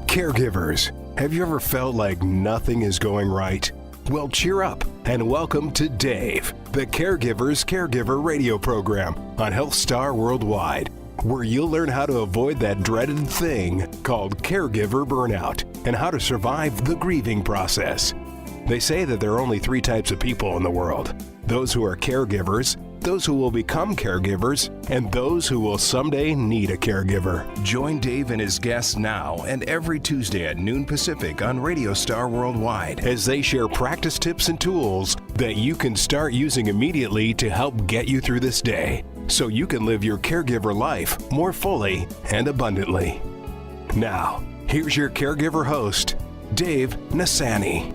Caregivers, have you ever felt like nothing is going right? Well, cheer up and welcome to Dave, the Caregiver's Caregiver radio program on Health Star Worldwide, where you'll learn how to avoid that dreaded thing called caregiver burnout and how to survive the grieving process. They say that there are only 3 types of people in the world: those who are caregivers, those who will become caregivers, and those who will someday need a caregiver. Join Dave and his guests now and every Tuesday at noon Pacific on Radio Star Worldwide as they share practice tips and tools that you can start using immediately to help get you through this day, so you can live your caregiver life more fully and abundantly. Now, here's your caregiver host, Dave Nasani.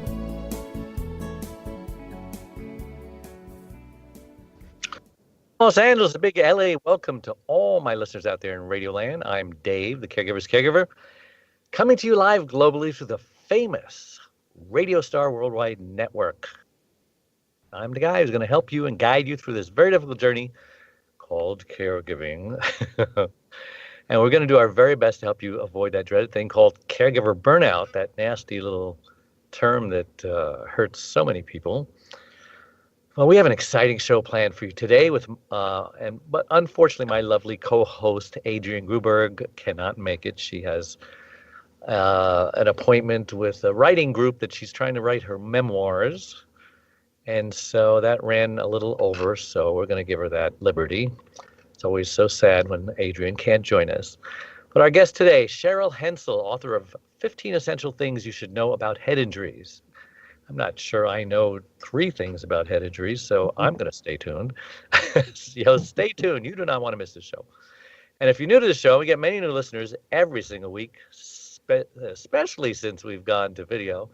Los Angeles, the big LA. Welcome to all my listeners out there in Radio Land. I'm Dave, the Caregiver's Caregiver, coming to you live globally through the famous Radio Star Worldwide Network. I'm the guy who's going to help you and guide you through this very difficult journey called caregiving. And we're going to do our very best to help you avoid that dreaded thing called caregiver burnout, that nasty little term that hurts so many people. Well, we have an exciting show planned for you today but unfortunately my lovely co-host Adrienne Gruberg cannot make it. She has an appointment with a writing group that she's trying to write her memoirs. And so that ran a little over, so we're going to give her that liberty. It's always so sad when Adrienne can't join us. But our guest today, Sheryl Hensel, author of 15 Essential Things You Should Know About Head Injuries. I'm not sure I know 3 things about head injuries, so I'm going to stay tuned. Stay tuned. You do not want to miss the show. And if you're new to the show, we get many new listeners every single week, especially since we've gone to video.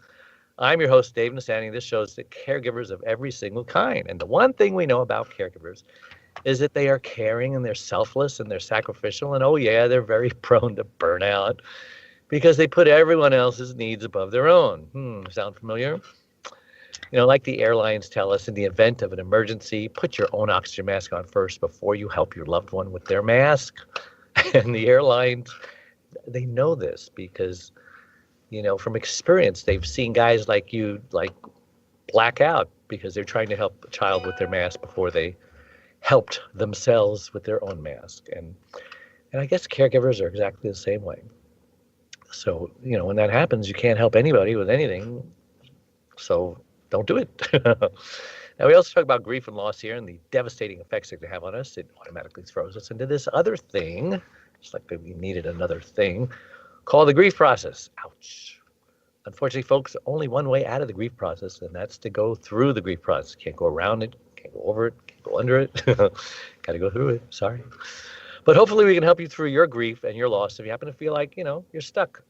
I'm your host, Dave Nasani. This shows the caregivers of every single kind. And the one thing we know about caregivers is that they are caring and they're selfless and they're sacrificial. And, oh, yeah, they're very prone to burnout because they put everyone else's needs above their own. Sound familiar? You know, like the airlines tell us, in the event of an emergency, put your own oxygen mask on first before you help your loved one with their mask. And the airlines, they know this because, you know, from experience, they've seen guys like you, black out because they're trying to help a child with their mask before they helped themselves with their own mask. And I guess caregivers are exactly the same way. So, you know, when that happens, you can't help anybody with anything. So don't do it. Now, we also talk about grief and loss here and the devastating effects it can have on us. It automatically throws us into this other thing, just like we needed another thing, called the grief process. Ouch. Unfortunately, folks, only one way out of the grief process, and that's to go through the grief process. Can't go around it, can't go over it, can't go under it. Got to go through it. Sorry. But hopefully we can help you through your grief and your loss if you happen to feel like, you know, you're stuck.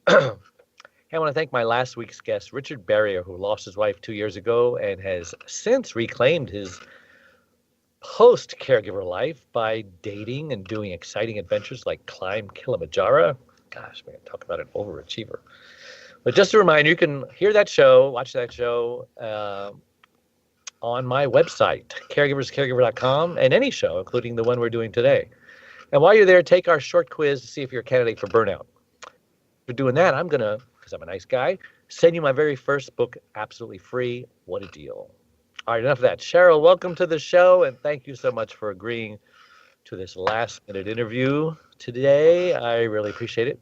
I want to thank my last week's guest, Richard Barrier, who lost his wife 2 years ago and has since reclaimed his post-caregiver life by dating and doing exciting adventures like climb Kilimanjaro. Gosh, man, talk about an overachiever. But just a reminder, you can hear that show, watch that show on my website, caregiverscaregiver.com, and any show, including the one we're doing today. And while you're there, take our short quiz to see if you're a candidate for burnout. For doing that, I'm going to, because I'm a nice guy, send you my very first book absolutely free. What a deal. All right, enough of that. Sheryl, welcome to the show, and thank you so much for agreeing to this last-minute interview today. I really appreciate it.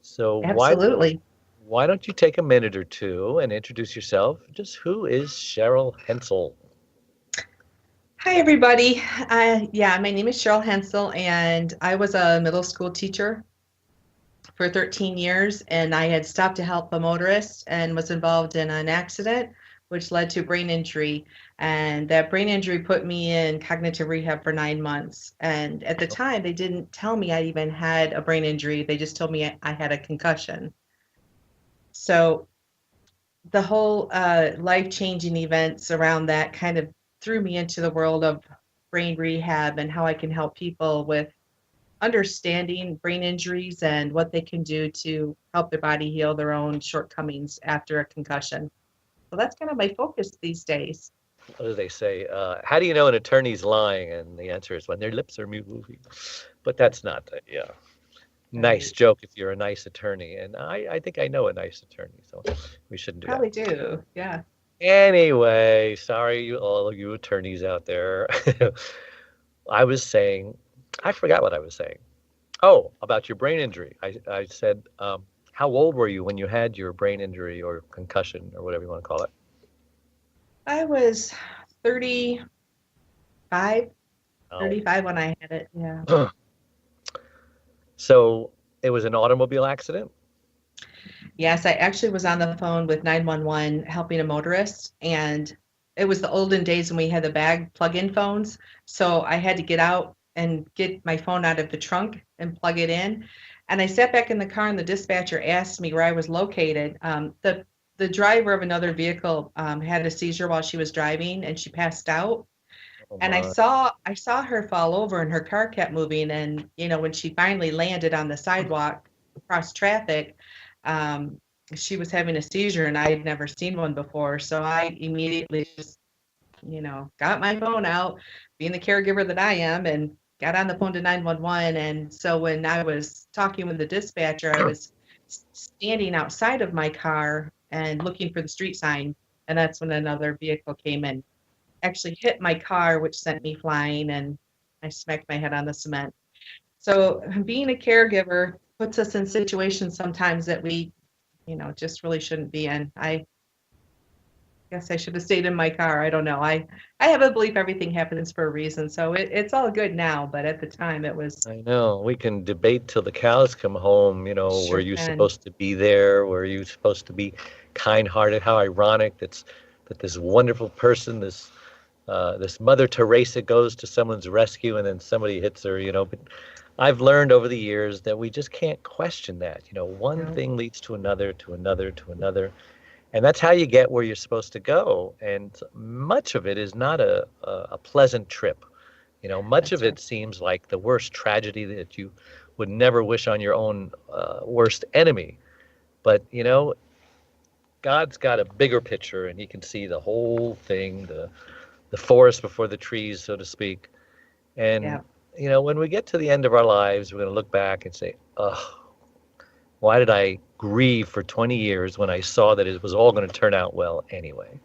So absolutely. Why don't you take a minute or two and introduce yourself? Just who is Sheryl Hensel? Hi, everybody. My name is Sheryl Hensel, and I was a middle school teacher for 13 years, and I had stopped to help a motorist and was involved in an accident, which led to brain injury. And that brain injury put me in cognitive rehab for 9 months. And at the time, they didn't tell me I even had a brain injury. They just told me I had a concussion. So the whole life-changing events around that kind of threw me into the world of brain rehab and how I can help people with understanding brain injuries and what they can do to help their body heal their own shortcomings after a concussion. So that's kind of my focus these days. What do they say? How do you know an attorney's lying? And the answer is when their lips are moving. But that's not, nice Right. joke if you're a nice attorney. And I think I know a nice attorney, so we shouldn't do that. Probably do. Yeah. Anyway, sorry, all of you attorneys out there. I was saying, I forgot what I was saying. Oh, about your brain injury. I said, how old were you when you had your brain injury or concussion or whatever you want to call it? I was 35, Oh. 35 when I had it. Yeah. So it was an automobile accident? Yes, I actually was on the phone with 911 helping a motorist, and it was the olden days when we had the bag plug-in phones. So I had to get out and get my phone out of the trunk and plug it in. And I sat back in the car, and the dispatcher asked me where I was located. The driver of another vehicle had a seizure while she was driving, and she passed out. Oh And I my. saw her fall over, and her car kept moving. And when she finally landed on the sidewalk across traffic, um, she was having a seizure, and I had never seen one before. So I immediately just, got my phone out, being the caregiver that I am, and got on the phone to 911. And so when I was talking with the dispatcher, I was standing outside of my car and looking for the street sign. And that's when another vehicle came and actually hit my car, which sent me flying, and I smacked my head on the cement. So being a caregiver puts us in situations sometimes that we, just really shouldn't be in. I guess I should have stayed in my car. I don't know. I have a belief everything happens for a reason. So it's all good now, but at the time it was I know. We can debate till the cows come home, were sure you can. supposed to be there? Were you supposed to be kind-hearted? How ironic that this wonderful person, this Mother Teresa goes to someone's rescue and then somebody hits her. But I've learned over the years that we just can't question that. One No, thing leads to another, to another, to another. And that's how you get where you're supposed to go. And much of it is not a pleasant trip. Much that's of right. it seems like the worst tragedy that you would never wish on your own worst enemy. But, God's got a bigger picture and he can see the whole thing, the forest before the trees, so to speak. Yeah. And, when we get to the end of our lives, we're going to look back and say, oh, why did I grieve for 20 years when I saw that it was all going to turn out well anyway?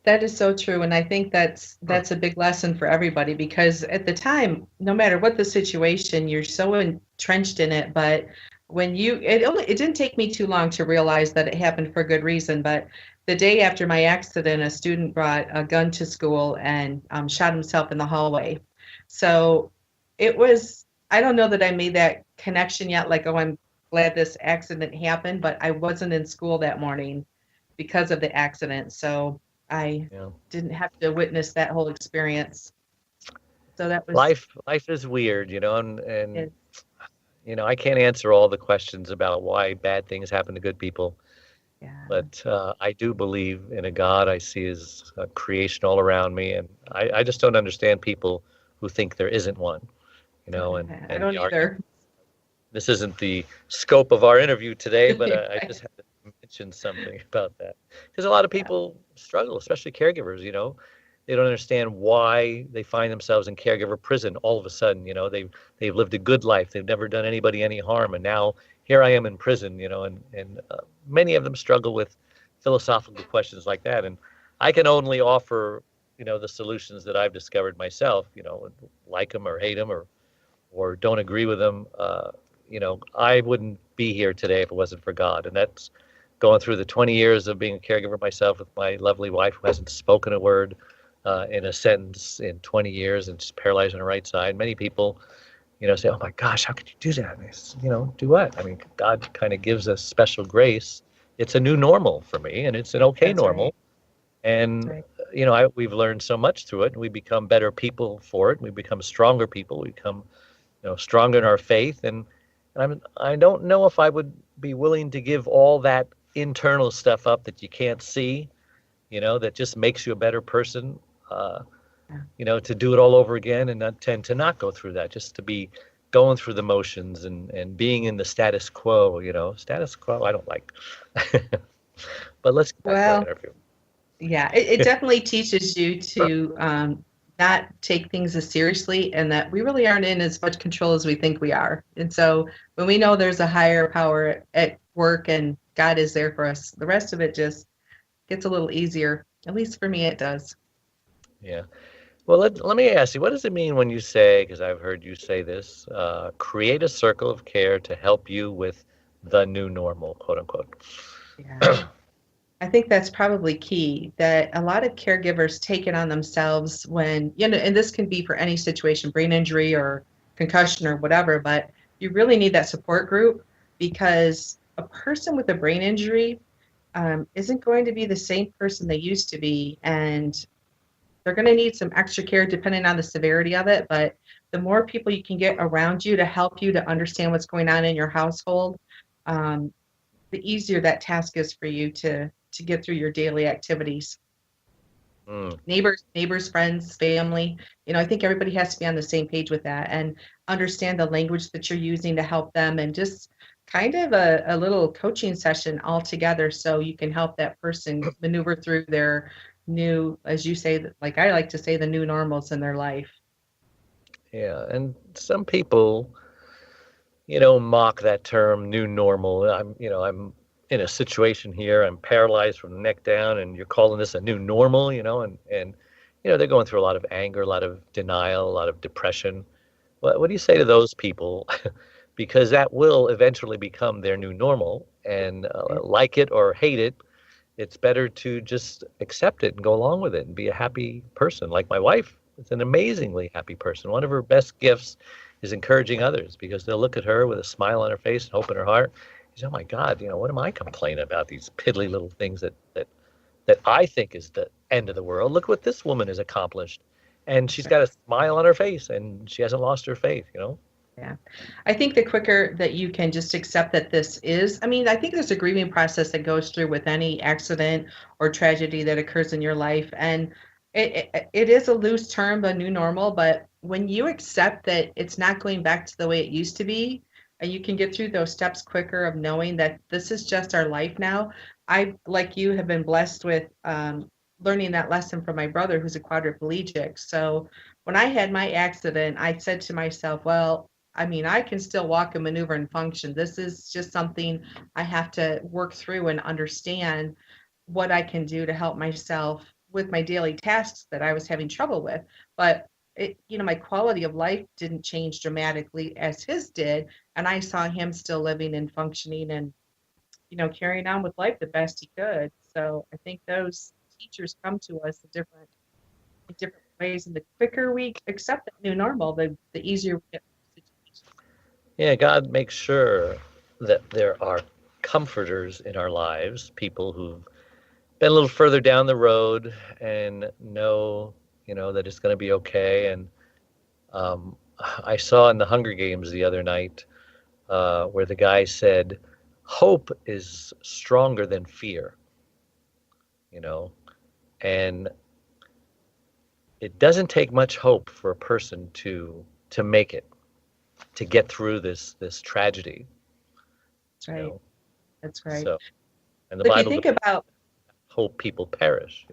That is so true, and I think that's a big lesson for everybody because at the time, no matter what the situation, you're so entrenched in it. But when it didn't take me too long to realize that it happened for a good reason. But the day after my accident, a student brought a gun to school and shot himself in the hallway. So it was, I don't know that I made that connection yet, like, oh, I'm glad this accident happened, but I wasn't in school that morning because of the accident. So I Yeah. didn't have to witness that whole experience. So that was Life is weird, and it. I can't answer all the questions about why bad things happen to good people, Yeah, but I do believe in a God. I see his creation all around me, and I just don't understand people who think there isn't one, I and don't the argument. either. This isn't the scope of our interview today, but I Right. just had to mention something about that because a lot of Yeah, people struggle, especially caregivers. They don't understand why they find themselves in caregiver prison all of a sudden. They've lived a good life, they've never done anybody any harm, and now here I am in prison. And many of them struggle with philosophical questions like that, and I can only offer the solutions that I've discovered myself. Like them or hate them or don't agree with them. I wouldn't be here today if it wasn't for God. And that's going through the 20 years of being a caregiver myself with my lovely wife who hasn't spoken a word in a sentence in 20 years and she's paralyzed on the right side. Many people, say, oh my gosh, how could you do that? And I said, do what? I mean, God kind of gives us special grace. It's a new normal for me and it's an okay that's right. normal. That's And, right. we've learned so much through it and we become better people for it. We become stronger people. We become stronger in our faith. And I don't know if I would be willing to give all that internal stuff up that you can't see, that just makes you a better person, Yeah. to do it all over again and not tend to not go through that, just to be going through the motions and being in the status quo, status quo I don't like. But let's get back to our Well, interview. yeah, it definitely teaches you to not take things as seriously, and that we really aren't in as much control as we think we are. And so when we know there's a higher power at work and God is there for us, the rest of it just gets a little easier. At least for me, it does. Yeah. Well, let me ask you, what does it mean when you say, because I've heard you say this, create a circle of care to help you with the new normal, quote unquote? Yeah. I think that's probably key, that a lot of caregivers take it on themselves when, and this can be for any situation, brain injury or concussion or whatever, but you really need that support group, because a person with a brain injury isn't going to be the same person they used to be. And they're going to need some extra care depending on the severity of it. But the more people you can get around you to help you to understand what's going on in your household, um, the easier that task is for you to get through your daily activities. Mm. Neighbors, friends, family. I think everybody has to be on the same page with that and understand the language that you're using to help them, and just kind of a little coaching session all together so you can help that person maneuver through their new, as you say, like I like to say, the new normals in their life. Yeah. And some people, mock that term new normal. I'm in a situation here, I'm paralyzed from the neck down, and you're calling this a new normal, and they're going through a lot of anger, a lot of denial, a lot of depression. What do you say to those people? Because that will eventually become their new normal, and like it or hate it, it's better to just accept it and go along with it and be a happy person. Like my wife is an amazingly happy person. One of her best gifts is encouraging others, because they'll look at her with a smile on her face and hope in her heart. She says, "Oh my God, what am I complaining about? These piddly little things that I think is the end of the world. Look what this woman has accomplished." And she's got a smile on her face, and she hasn't lost her faith. Yeah. I think the quicker that you can just accept that this is, I think there's a grieving process that goes through with any accident or tragedy that occurs in your life. And it is a loose term, the new normal, but when you accept that it's not going back to the way it used to be, and you can get through those steps quicker of knowing that this is just our life now. I, like you, have been blessed with learning that lesson from my brother, who's a quadriplegic. So when I had my accident, I said to myself, well, I can still walk and maneuver and function. This is just something I have to work through and understand what I can do to help myself with my daily tasks that I was having trouble with. But my quality of life didn't change dramatically as his did. And I saw him still living and functioning and, carrying on with life the best he could. So I think those teachers come to us in different ways. And the quicker we accept that new normal, the easier we get through situations. Yeah, God makes sure that there are comforters in our lives, people who've been a little further down the road and know, that it's going to be okay. And I saw in the Hunger Games the other night where the guy said, hope is stronger than fear, and it doesn't take much hope for a person to make it, to get through this tragedy. That's right. That's right. So, and the If you Bible think doesn't about, hope people perish.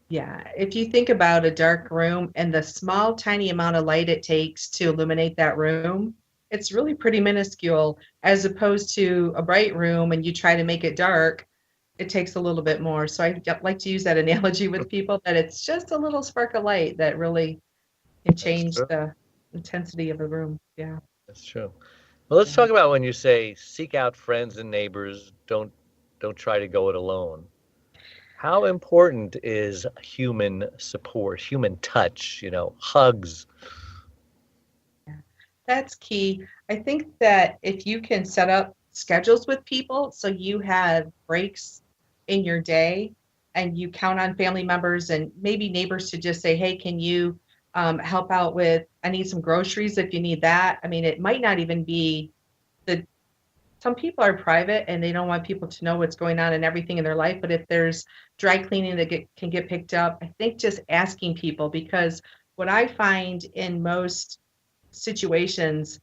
yeah, if you think about a dark room and the small, tiny amount of light it takes to illuminate that room, it's really pretty minuscule, as opposed to a bright room and you try to make it dark, it takes a little bit more. So I like to use that analogy with people, that it's just a little spark of light that really can That's change true. the intensity of a room. Yeah. That's true. Well, let's Yeah. talk about when you say seek out friends and neighbors. Don't try to go it alone. How important is human support, human touch, hugs? Yeah, that's key. I think that if you can set up schedules with people so you have breaks in your day, and you count on family members and maybe neighbors to just say, hey, can you help out with, I need some groceries if you need that. It might not even be the, some people are private and they don't want people to know what's going on and everything in their life. But if there's dry cleaning that can get picked up, I think just asking people, because what I find in most situations,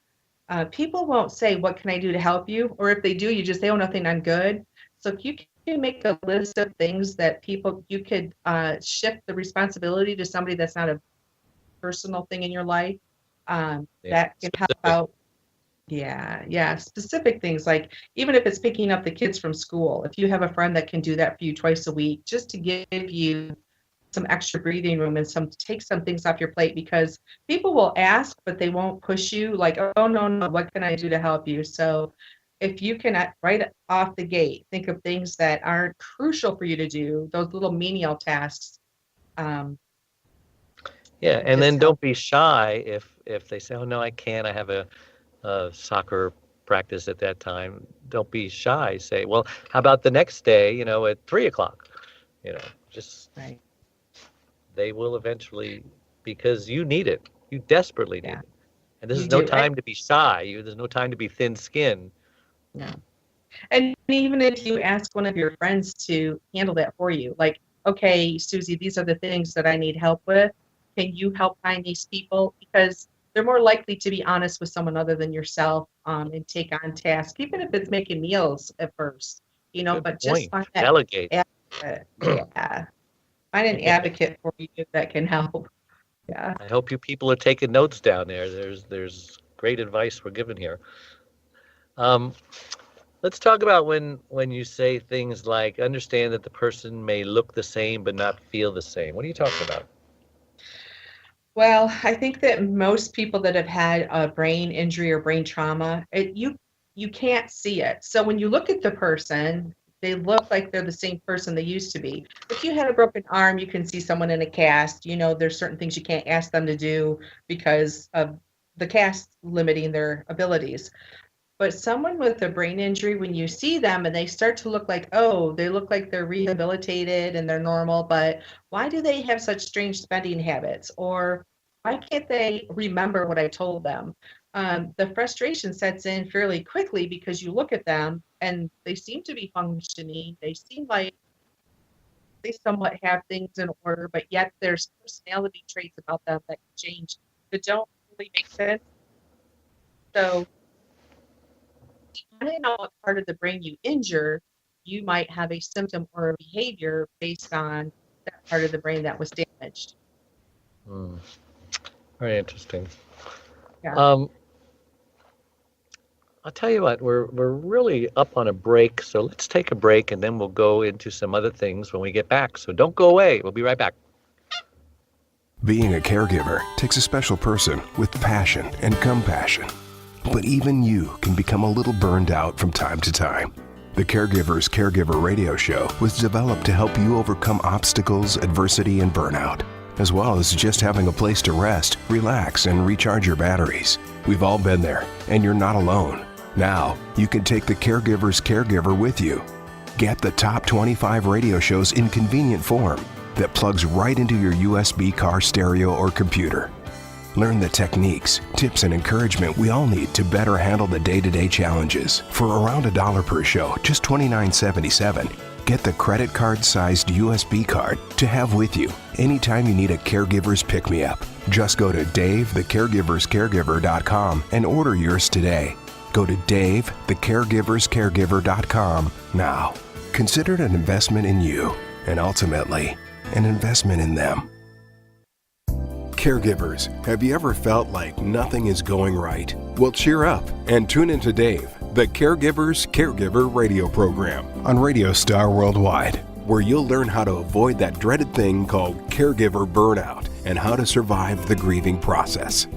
people won't say, what can I do to help you? Or if they do, you just say, oh, nothing, I'm good. So if you can make a list of things that you could shift the responsibility to somebody that's not a personal thing in your life, Yeah. that can help Specific. out. Yeah, specific things like even if it's picking up the kids from school, if you have a friend that can do that for you twice a week, just to give you some extra breathing room and take some things off your plate because people will ask, but they won't push you like, oh, no, what can I do to help you? So if you can right off the gate, think of things that aren't crucial for you to do, those little menial tasks, um, Yeah, and just then help. don't be shy if they say, "Oh no, I can't. I have a soccer practice at that time." Don't be shy. Say, "Well, how about the next day? At 3 o'clock." You know, just Right. they will eventually because you need it. You desperately need Yeah, it. And this you is no do. time to be shy. There's no time to be thin-skinned. No. And even if you ask one of your friends to handle that for you, like, okay, Susie, these are the things that I need help with. Can you help find these people? Because they're more likely to be honest with someone other than yourself, and take on tasks, even if it's making meals at first, Good but just point. find that Delegate. advocate. Yeah. Find an advocate for you that can help. Yeah. I hope you people are taking notes down there. There's great advice we're giving here. Um, let's talk about when you say things like understand that the person may look the same but not feel the same. What are you talking about? Well, I think that most people that have had a brain injury or brain trauma, you can't see it. So when you look at the person, they look like they're the same person they used to be. If you had a broken arm, you can see someone in a cast. There's certain things you can't ask them to do because of the cast limiting their abilities. But someone with a brain injury, when you see them and they start to look like, oh, they look like they're rehabilitated and they're normal, but why do they have such strange spending habits? Or why can't they remember what I told them? The frustration sets in fairly quickly because you look at them and they seem to be functioning. They seem like they somewhat have things in order, but yet there's personality traits about them that can change that don't really make sense. So depending on what part of the brain you injure, you might have a symptom or a behavior based on that part of the brain that was damaged. Hmm. Very interesting. Yeah. Um, I'll tell you what, we're really up on a break, so let's take a break and then we'll go into some other things when we get back. So don't go away. We'll be right back. Being a caregiver takes a special person with passion and compassion. But even you can become a little burned out from time to time. The Caregiver's Caregiver radio show was developed to help you overcome obstacles, adversity, and burnout, as well as just having a place to rest, relax, and recharge your batteries. We've all been there, and you're not alone. Now, you can take the Caregiver's Caregiver with you. Get the top 25 radio shows in convenient form that plugs right into your USB car stereo or computer. Learn the techniques, tips, and encouragement we all need to better handle the day-to-day challenges. For around $1 per show, just $29.77, get the credit card-sized USB card to have with you anytime you need a caregiver's pick-me-up. Just go to DaveTheCaregiversCaregiver.com and order yours today. Go to DaveTheCaregiversCaregiver.com now. Consider it an investment in you, and ultimately, an investment in them. Caregivers, have you ever felt like nothing is going right? Well, cheer up and tune into Dave, the Caregiver's Caregiver radio program on Radio Star Worldwide, where you'll learn how to avoid that dreaded thing called caregiver burnout and how to survive the grieving process.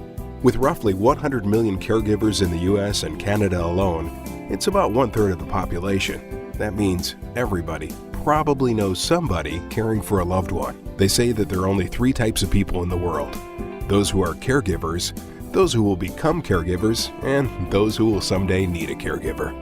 With roughly 100 million caregivers in the U.S. and Canada alone, it's about 1/3 of the population. That means everybody probably knows somebody caring for a loved one. They say that there are only 3 types of people in the world: those who are caregivers, those who will become caregivers, and those who will someday need a caregiver.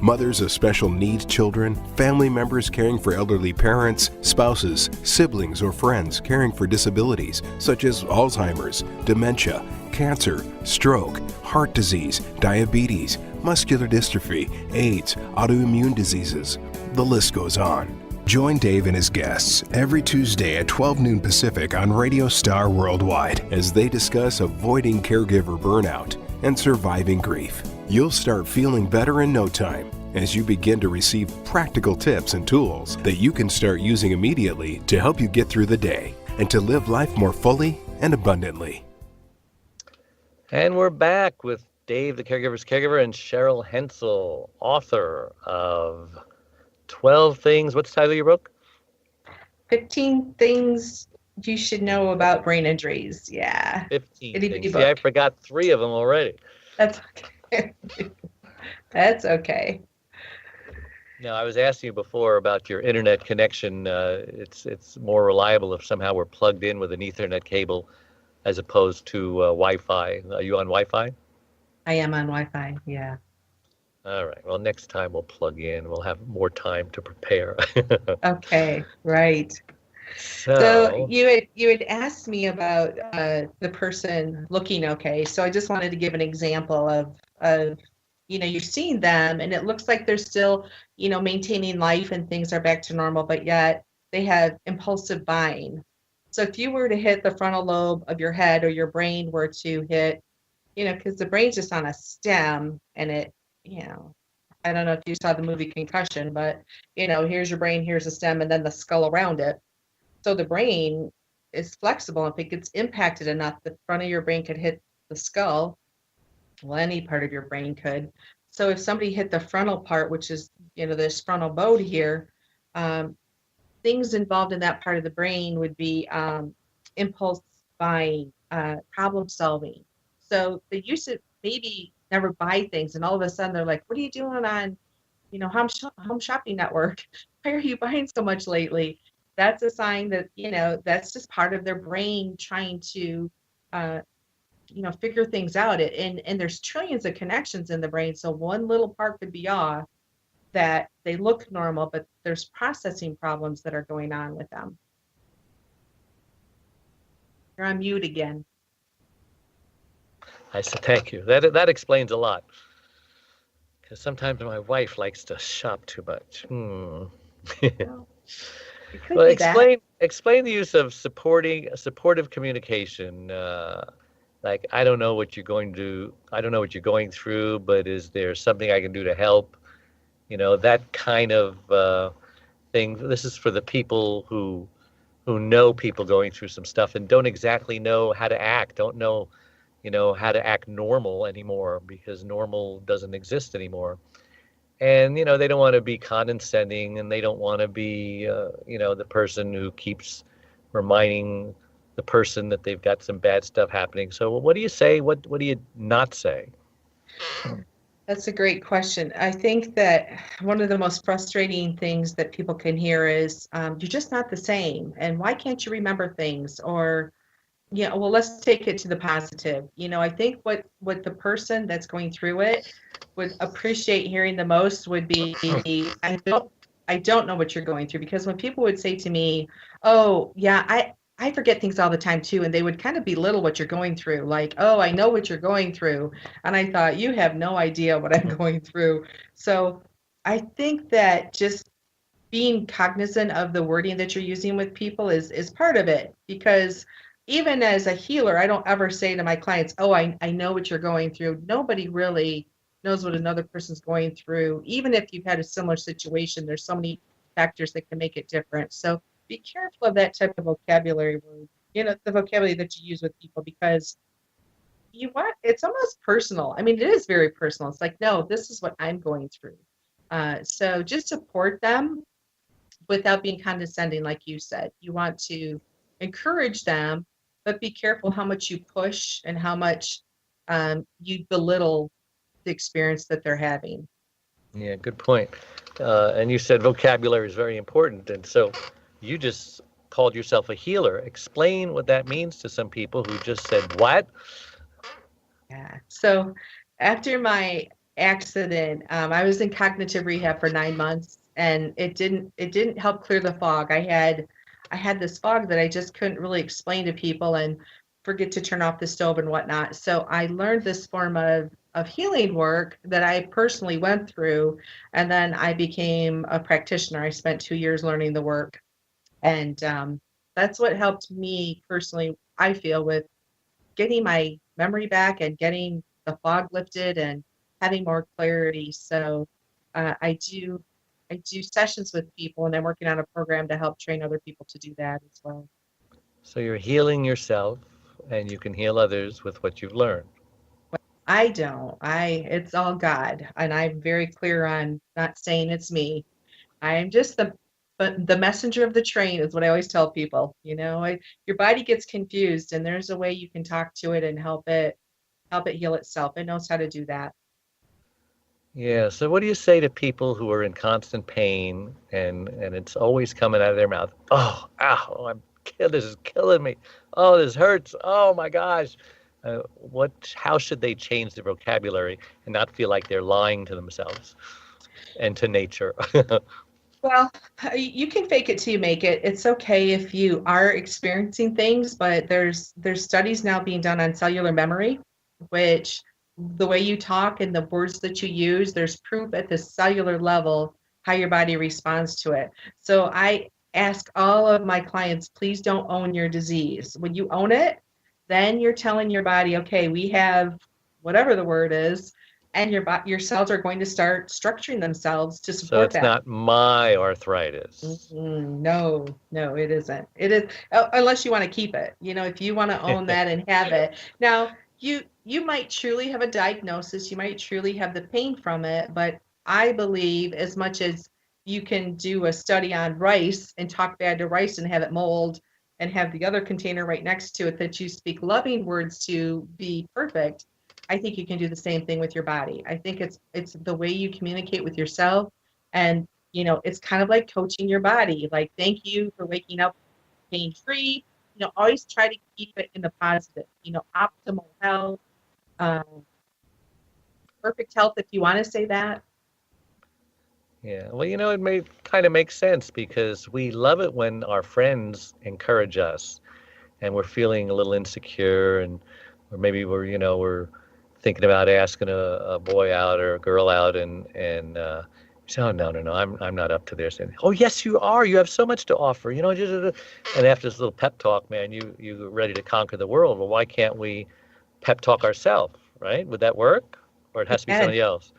Mothers of special needs children, family members caring for elderly parents, spouses, siblings, or friends caring for disabilities such as Alzheimer's, dementia, cancer, stroke, heart disease, diabetes, muscular dystrophy, AIDS, autoimmune diseases. The list goes on. Join Dave and his guests every Tuesday at 12 noon Pacific on Radio Star Worldwide as they discuss avoiding caregiver burnout and surviving grief. You'll start feeling better in no time as you begin to receive practical tips and tools that you can start using immediately to help you get through the day and to live life more fully and abundantly. And we're back with Dave, the Caregiver's Caregiver, and Sheryl Hensel, author of 12 Things. What's the title of your book? 15 Things You Should Know About Brain Injuries. Yeah. 15 Itty things. bitty See, I book. forgot 3 of them already. That's okay. That's okay. Now, I was asking you before about your internet connection. It's more reliable if somehow we're plugged in with an Ethernet cable as opposed to Wi-Fi. Are you on Wi-Fi? I am on Wi-Fi. Yeah. All right. Well, next time we'll plug in. We'll have more time to prepare. Okay. Right. So So, you had asked me about the person looking okay. So I just wanted to give an example of you've seen them and it looks like they're still, maintaining life and things are back to normal, but yet they have impulsive buying. So if you were to hit the frontal lobe of your head or your brain were to hit, because the brain's just on a stem and it, I don't know if you saw the movie Concussion, but here's your brain, here's the stem, and then the skull around it. So the brain is flexible. If it gets impacted enough, the front of your brain could hit the skull. Well, any part of your brain could. So if somebody hit the frontal part, which is, this frontal lobe here, things involved in that part of the brain would be impulse buying, problem solving. So they used to maybe never buy things, and all of a sudden they're like, "What are you doing on, home shopping network? Why are you buying so much lately?" That's a sign that that's just part of their brain trying to figure things out. And there's trillions of connections in the brain, so one little part could be off that they look normal, but there's processing problems that are going on with them. You're on mute again. I said thank you. That explains a lot. Because sometimes my wife likes to shop too much. Well, it could Well, be that. explain the use of supportive communication. Like, I don't know what you're going through, but is there something I can do to help? That kind of thing. This is for the people who know people going through some stuff and don't exactly know how to act, don't know, how to act normal anymore because normal doesn't exist anymore. And, they don't want to be condescending and they don't want to be, the person who keeps reminding the person that they've got some bad stuff happening. So what do you say? What do you not say? That's a great question. I think that one of the most frustrating things that people can hear is, you're just not the same. And why can't you remember things? Or, well, let's take it to the positive. I think what the person that's going through it would appreciate hearing the most would be, I don't know what you're going through. Because when people would say to me, "Oh, yeah, I forget things all the time too," and they would kind of belittle what you're going through, like, "Oh, I know what you're going through." And I thought, you have no idea what I'm going through. So I think that just being cognizant of the wording that you're using with people is part of it. Because even as a healer, I don't ever say to my clients, "Oh, I know what you're going through." Nobody really knows what another person's going through. Even if you've had a similar situation, there's so many factors that can make it different. So be careful of that type of vocabulary word, the vocabulary that you use with people, because it's almost personal. I mean, it is very personal. It's like, no, this is what I'm going through. So just support them without being condescending, like you said. You want to encourage them, but be careful how much you push and how much you belittle the experience that they're having. Yeah, good point. And you said vocabulary is very important. And so you just called yourself a healer. Explain what that means to some people who just said, what? Yeah. So after my accident, I was in cognitive rehab for 9 months, and it didn't help clear the fog. I had this fog that I just couldn't really explain to people and forget to turn off the stove and whatnot. So I learned this form of healing work that I personally went through, and then I became a practitioner. I spent 2 years learning the work, and that's what helped me personally, I feel, with getting my memory back and getting the fog lifted and having more clarity. So I do sessions with people, and I'm working on a program to help train other people to do that as well. So you're healing yourself and you can heal others with what you've learned. I don't. It's all God, and I'm very clear on not saying it's me. I'm just but the messenger of the train is what I always tell people. Your body gets confused, and there's a way you can talk to it and help it heal itself. It knows how to do that. Yeah, so what do you say to people who are in constant pain and it's always coming out of their mouth? Oh, ow, this is killing me. Oh, this hurts. Oh my gosh. How should they change their vocabulary and not feel like they're lying to themselves and to nature? Well, you can fake it till you make it. It's okay if you are experiencing things, but there's studies now being done on cellular memory, which the way you talk and the words that you use, there's proof at the cellular level how your body responds to it. So I ask all of my clients, please don't own your disease. When you own it, then you're telling your body, okay, we have whatever the word is, and your cells are going to start structuring themselves to So support it's that. not my arthritis. No, no, it isn't. It is unless you want to keep it. If you want to own that and have it. Now, you might truly have a diagnosis, you might truly have the pain from it, but I believe as much as you can do a study on rice and talk bad to rice and have it mold and have the other container right next to it that you speak loving words to be perfect, I think you can do the same thing with your body. I think it's the way you communicate with yourself, and it's kind of like coaching your body. Like, thank you for waking up pain free. Always try to keep it in the positive. Optimal health, um, perfect health, if you want to say that. Yeah, well, it may kind of make sense because we love it when our friends encourage us and we're feeling a little insecure or maybe we're thinking about asking a boy out or a girl out and say, oh, no, no, no, I'm not up to this. And, oh, yes, you are. You have so much to offer. And after this little pep talk, man, you're ready to conquer the world. Well, why can't we pep talk ourselves, right? Would that work? Or it has to be And somebody else?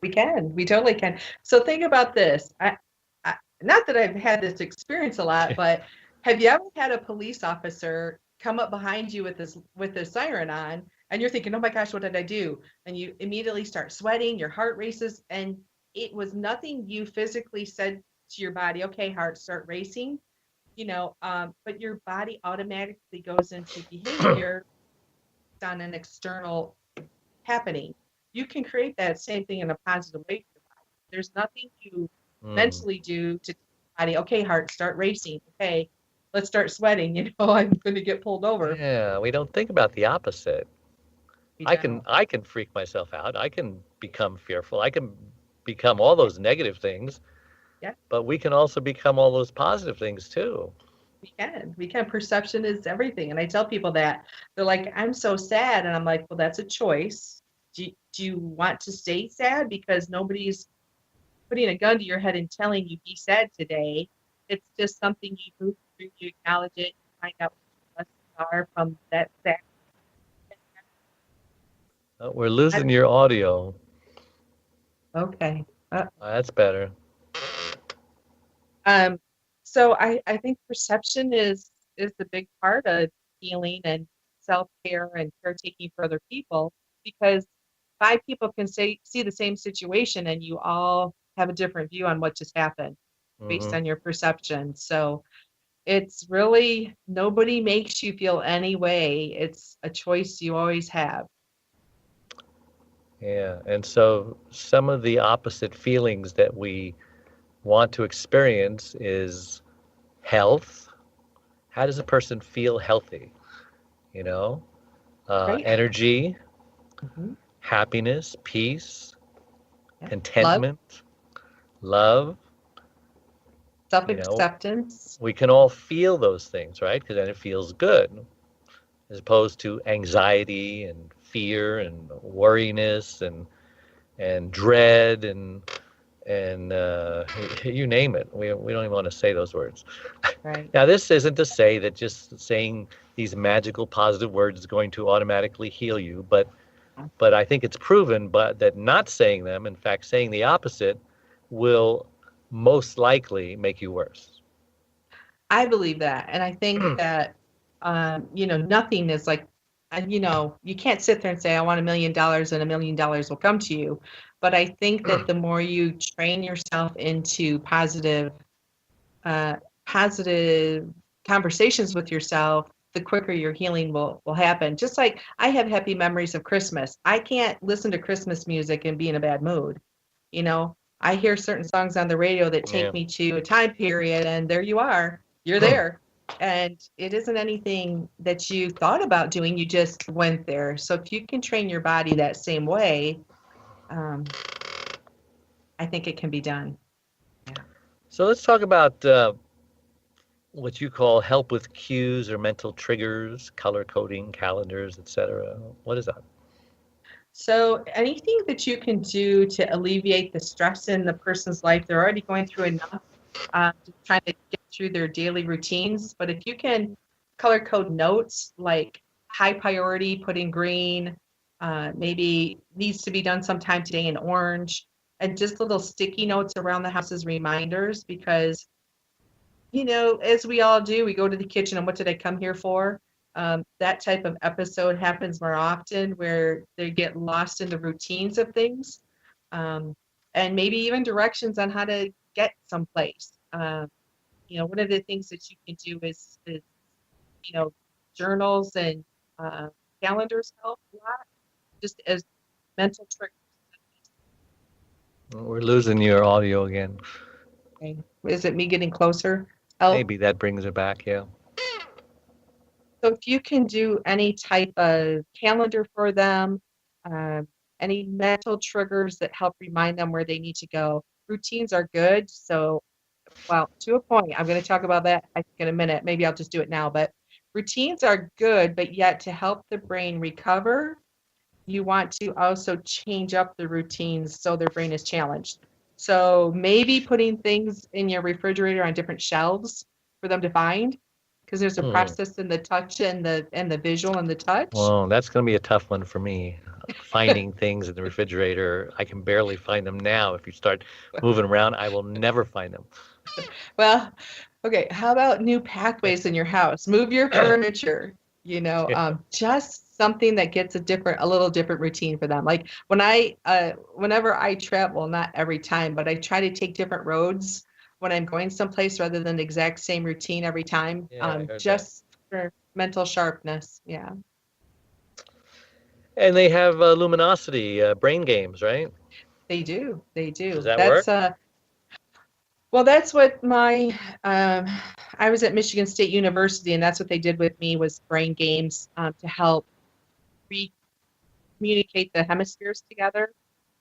we can. We totally can. So think about this. Not that I've had this experience a lot, but have you ever had a police officer come up behind you with a siren on, and you're thinking, "Oh my gosh, what did I do?" And you immediately start sweating, your heart races, and it was nothing you physically said to your body, "Okay, heart, start racing." But your body automatically goes into behavior on an external happening. You can create that same thing in a positive way for your body. There's nothing you Mm. mentally do to tell your body, okay, heart, start racing. Okay, let's start sweating. I'm going to get pulled over. Yeah, we don't think about the opposite. We I can don't. I can freak myself out. I can become fearful. I can become all those negative things, Yeah, but we can also become all those positive things too. we can. We can. Perception is everything. And I tell people that. They're like, I'm so sad. And I'm like, well, that's a choice. Do you want to stay sad because nobody's putting a gun to your head and telling you be sad today? It's just something you move through, you acknowledge it, you find out what your lessons are from that sad. We're losing your audio. Okay. That's better. Um, so I think perception is the big part of healing and self-care and caretaking for other people, because five people can see the same situation and you all have a different view on what just happened based Hmm. on your perception. So it's really, nobody makes you feel any way. It's a choice you always have. Yeah, and so some of the opposite feelings that we want to experience is health. How does a person feel healthy? You know, Right? energy, Mhm. happiness, peace, Yeah. Love, contentment, love. You know, self-acceptance. we can all feel those things, right? Because then it feels good, as opposed to anxiety and fear and worriness and dread and you name it. We don't even want to say those words. Right. Now, this isn't to say that just saying these magical positive words is going to automatically heal you, but I think it's proven but that not saying them, in fact saying the opposite, will most likely make you worse. I believe that. And I think that Nothing is like, you can't sit there and say, I want $1 million and $1 million will come to you. But I think that the more you train yourself into positive conversations with yourself, the quicker your healing will happen. Just like I have happy memories of Christmas. I can't listen to Christmas music and be in a bad mood. I hear certain songs on the radio that take me to a time period, and there you are. You're there. And it isn't anything that you thought about doing. You just went there. So if you can train your body that same way, I think it can be done. Yeah. So let's talk about what you call help with cues or mental triggers, color coding, calendars, etc. What is that? So anything that you can do to alleviate the stress in the person's life, they're already going through enough, just trying to get through their daily routines. But if you can color code notes like high priority, put in green, maybe needs to be done sometime today in orange, and just little sticky notes around the house as reminders, because, as we all do, we go to the kitchen and what did I come here for? That type of episode happens more often where they get lost in the routines of things, and maybe even directions on how to get someplace. One of the things that you can do is journals and calendars help a lot, just as mental triggers. We're losing your audio again. Okay. Is it me getting closer? Maybe that brings it back, yeah. So if you can do any type of calendar for them, any mental triggers that help remind them where they need to go. Routines are good. So, well, to a point, I'm going to talk about that I think in a minute. Maybe I'll just do it now. But routines are good, but yet to help the brain recover, you want to also change up the routines so their brain is challenged. So maybe putting things in your refrigerator on different shelves for them to find, because there's a process in the touch and the visual and the touch. Well, that's going to be a tough one for me. Finding things in the refrigerator, I can barely find them now. If you start moving around, I will never find them. Well, okay. How about new pathways in your house? Move your furniture. Just something that gets a little different routine for them. Like whenever I travel, not every time, but I try to take different roads when I'm going someplace rather than the exact same routine every time, just for mental sharpness. Yeah. And they have luminosity brain games, right? They do. Does that work? Well, that's what I was at Michigan State University, and that's what they did with me was brain games to help communicate the hemispheres together.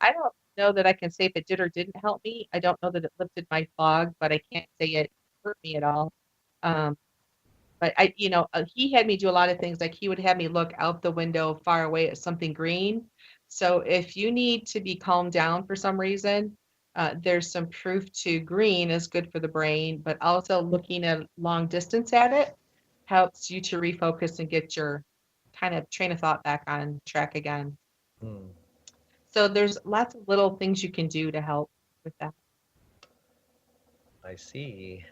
I don't know that I can say if it did or didn't help me. I don't know that it lifted my fog, but I can't say it hurt me at all. But he had me do a lot of things. Like he would have me look out the window far away at something green. So if you need to be calmed down for some reason, there's some proof to green is good for the brain, but also looking at long distance at it helps you to refocus and get your kind of train of thought back on track again. So there's lots of little things you can do to help with that. I see.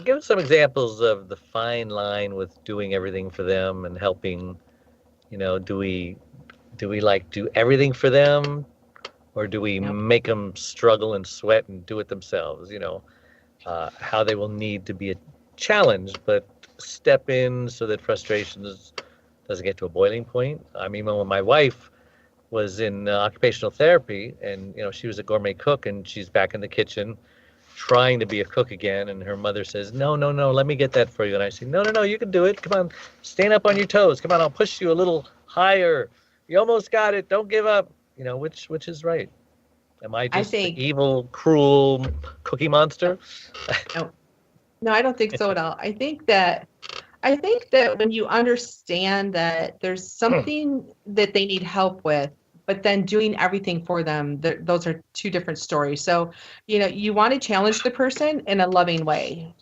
Give us some examples of the fine line with doing everything for them and helping. Do we like do everything for them, or do we make them struggle and sweat and do it themselves? How they will need to be challenged, but step in so that frustration doesn't get to a boiling point. I mean, when my wife was in occupational therapy, and she was a gourmet cook, and she's back in the kitchen trying to be a cook again, and her mother says, no, let me get that for you. And I say, no, you can do it. Come on, stand up on your toes. Come on, I'll push you a little higher. You almost got it. Don't give up. Which is right? Am I just the evil, cruel cookie monster? No, I don't think so at all. I think that when you understand that there's something that they need help with, but then doing everything for them, those are two different stories. So, you want to challenge the person in a loving way,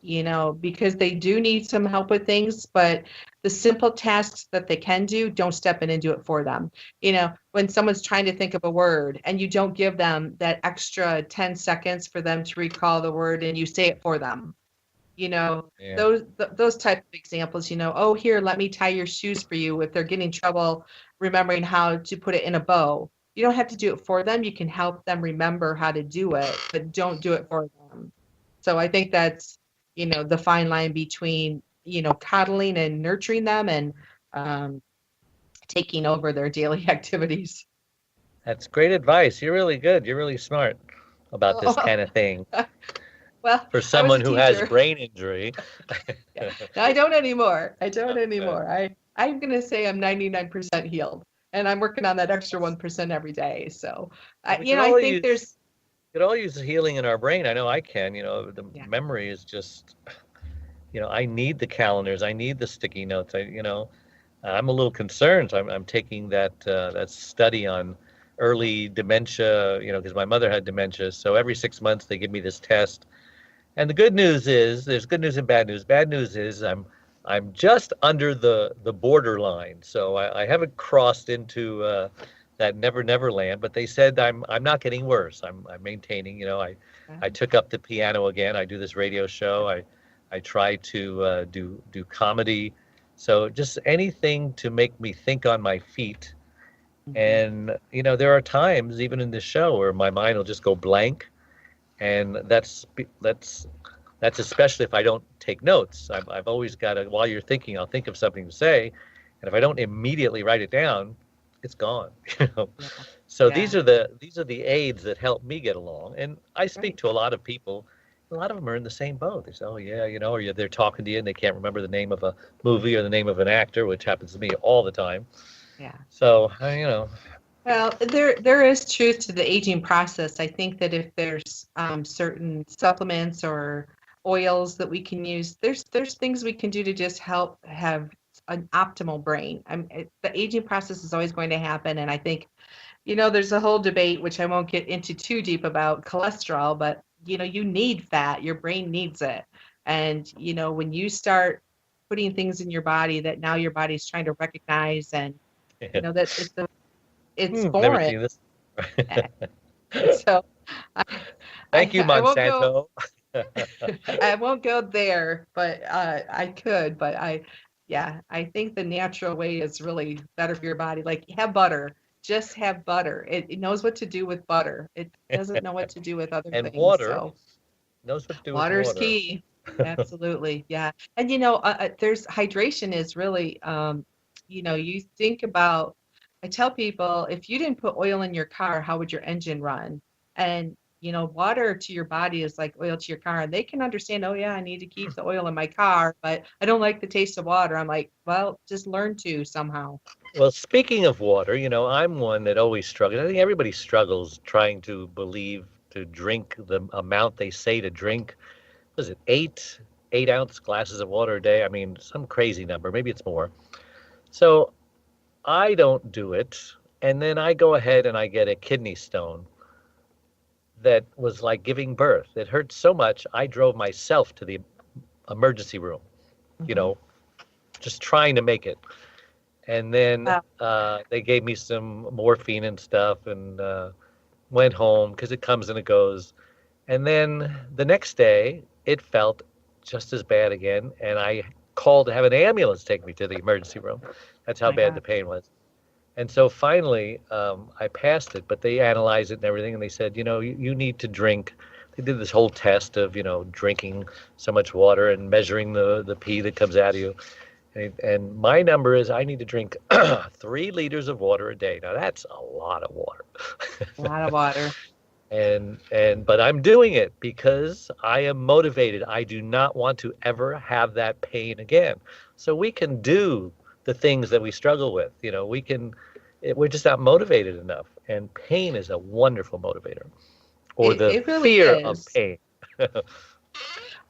because they do need some help with things, but the simple tasks that they can do, don't step in and do it for them. When someone's trying to think of a word and you don't give them that extra 10 seconds for them to recall the word and you say it for them, Yeah. those type of examples, oh, here, let me tie your shoes for you if they're getting trouble remembering how to put it in a bow. You don't have to do it for them. You can help them remember how to do it, but don't do it for them. So I think that's, the fine line between, coddling and nurturing them and taking over their daily activities. That's great advice. You're really good. You're really smart about this Oh, kind of thing. well, For I was someone a who has teacher. brain injury. Yeah. No, I don't anymore. I don't anymore. I'm going to say I'm 99% healed, and I'm working on that extra 1% every day. So, Well, I think there's, we could all use healing in our brain. I know I can. The yeah, memory is just, I need the calendars. I need the sticky notes. I'm a little concerned. I'm taking that study on early dementia, because my mother had dementia. So every 6 months they give me this test. And the good news is, there's good news and bad news. Bad news is I'm just under the borderline, so I haven't crossed into that never land. But they said I'm not getting worse. I'm maintaining. I took up the piano again. I do this radio show. I try to do comedy. So just anything to make me think on my feet. And there are times even in this show where my mind will just go blank, and that's especially if I don't take notes. I've always got to, while you're thinking, I'll think of something to say, and if I don't immediately write it down, it's gone. yeah, So yeah, these are the aids that help me get along. And I speak right. to a lot of people. A lot of them are in the same boat. They say, "Oh yeah, or they're talking to you and they can't remember the name of a movie or the name of an actor," which happens to me all the time. Yeah. So Well, there is truth to the aging process. I think that if there's certain supplements or oils that we can use, there's things we can do to just help have an optimal brain. The aging process is always going to happen, and I think, there's a whole debate which I won't get into too deep about cholesterol, but you need fat. Your brain needs it, and when you start putting things in your body that now your body's trying to recognize, and that it's never foreign. seen this. So I, Thank you, I won't go Monsanto. I won't go there, but I could. But yeah, I think the natural way is really better for your body. Like, have butter. Just have butter. It knows what to do with butter. It doesn't know what to do with other And things. water So knows what to do with water's water. key. Absolutely. Yeah. And there's hydration is really you think about, I tell people, if you didn't put oil in your car, how would your engine run? And water to your body is like oil to your car. And they can understand, oh yeah, I need to keep the oil in my car, but I don't like the taste of water. I'm like, well, just learn to somehow. Well, speaking of water, I'm one that always struggles. I think everybody struggles trying to believe to drink the amount they say to drink. Was it 8 ounce glasses of water a day? I mean, some crazy number. Maybe it's more. So I don't do it. And then I go ahead and I get a kidney stone that was like giving birth. It hurt so much, I drove myself to the emergency room, you Mhm. know, just trying to make it. And then Wow. they gave me some morphine and stuff, and went home because it comes and it goes. And then the next day, it felt just as bad again, and I called to have an ambulance take me to the emergency room. That's how My bad the God. pain was. And so finally, I passed it, but they analyzed it and everything, and they said, you need to drink. They did this whole test of, drinking so much water and measuring the pee that comes out of you. And my number is I need to drink 3 liters of water a day. Now that's a lot of water. A lot of water. But I'm doing it because I am motivated. I do not want to ever have that pain again. So we can do the things that we struggle with. We're just not motivated enough. And pain is a wonderful motivator, or the It really fear of is. pain.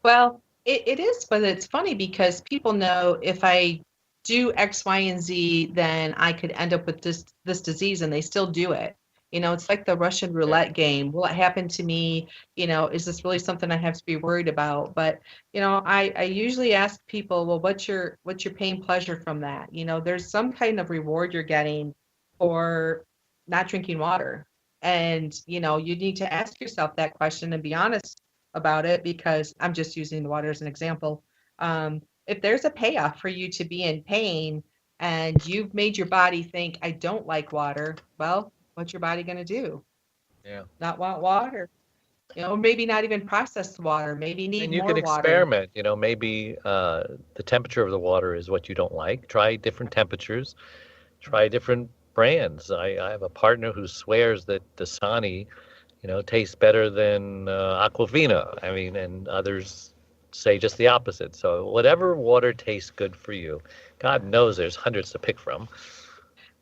Well, it is, but it's funny because people know if I do X, Y, and Z, then I could end up with this disease, and they still do it. It's like the Russian roulette game. Will it happen to me? Is this really something I have to be worried about? But I usually ask people, well, what's your pain pleasure from that? There's some kind of reward you're getting for not drinking water, and you need to ask yourself that question and be honest. about it because I'm just using the water as an example. If there's a payoff for you to be in pain and you've made your body think, I don't like water, well, what's your body going to do? Yeah. Not want water. Maybe not even processed water, maybe And need you can more water. experiment, maybe the temperature of the water is what you don't like. Try different temperatures, try different brands. I have a partner who swears that Dasani, tastes better than Aquafina. I mean, and others say just the opposite. So whatever water tastes good for you, God knows there's hundreds to pick from.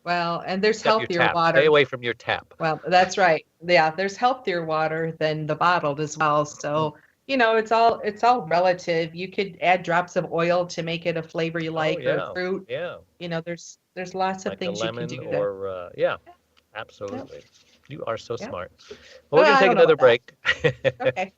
Well, and there's Except your healthier tap. Stay water. away from your tap. Well, that's right. Yeah, there's healthier water than the bottled as well. So, it's all relative. You could add drops of oil to make it a flavor you Oh like or yeah, fruit. yeah. There's lots of Like a things you can lemon do that. or yeah, Yep, absolutely. You are so yep. smart. Well, we're Well, gonna I take don't know another about that. break, Okay.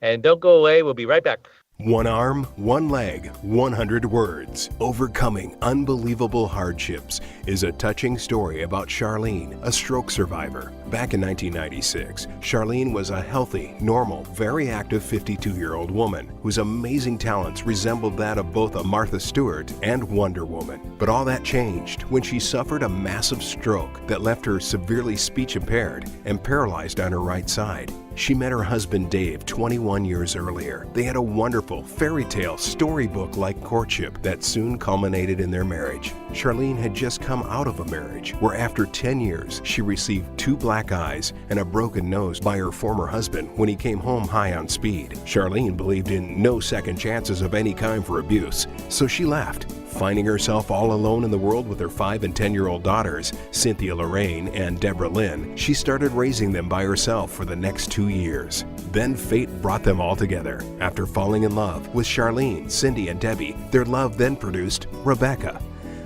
and don't go away. We'll be right back. One arm, one leg, 100 words. Overcoming unbelievable hardships is a touching story about Charlene, a stroke survivor. Back in 1996, Charlene was a healthy, normal, very active 52-year-old woman whose amazing talents resembled that of both a Martha Stewart and Wonder Woman. But all that changed when she suffered a massive stroke that left her severely speech impaired and paralyzed on her right side. She met her husband Dave 21 years earlier. They had a wonderful fairy tale storybook-like courtship that soon culminated in their marriage. Charlene had just come out of a marriage where after 10 years she received 2 black eyes and a broken nose by her former husband when he came home high on speed. Charlene believed in no second chances of any kind for abuse, so she left. Finding herself all alone in the world with her 5 and 10-year-old daughters, Cynthia Lorraine and Deborah Lynn, she started raising them by herself for the next 2 years. Then fate brought them all together. After falling in love with Charlene, Cindy, and Debbie, their love then produced Rebecca.